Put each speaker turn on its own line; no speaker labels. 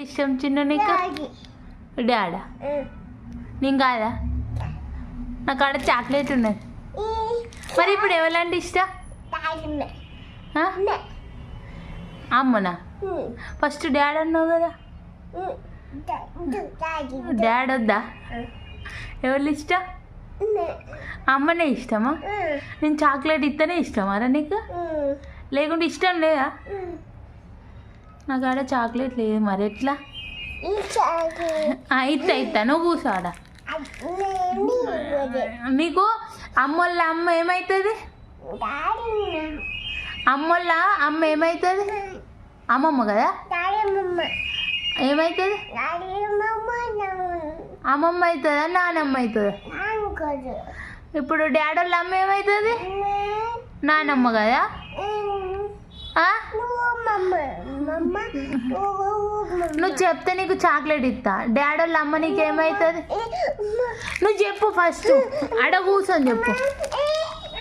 ఇష్టం చిన్న నీకు డాడా నేను కాదా నాకు ఆడ చాక్లెట్ ఉన్నది మరి ఇప్పుడు ఎవరంటే ఇష్టం అమ్మనా ఫస్ట్ డాడ్ అన్నావు కదా డాడ్ వద్దా ఎవరు ఇష్టం అమ్మనే ఇష్టమా నేను చాక్లెట్ ఇస్తేనే ఇష్టమారా నీకు లేకుంటే ఇష్టం లేదా నాకు ఆడ చాక్లెట్ లేదు మరి ఎట్లా ఇస్తా నువ్వు కూర్చోడా నీకు అమ్మోళ్ళ అమ్మ ఏమవుతుంది అమ్మోళ్ళ అమ్మ ఏమవుతుంది అమ్మమ్మ కదా ఏమవుతుంది అమ్మమ్మ అవుతుందా నానమ్మ అవుతుందా ఇప్పుడు డాడోళ్ళ అమ్మ ఏమవుతుంది నానమ్మ కదా నువ్వు చెప్తే నీకు చాక్లెట్ ఇస్తా డాడోళ్ళ అమ్మ నీకేమవుతుంది నువ్వు చెప్పు ఫస్ట్ అడ కూర్చొని చెప్పు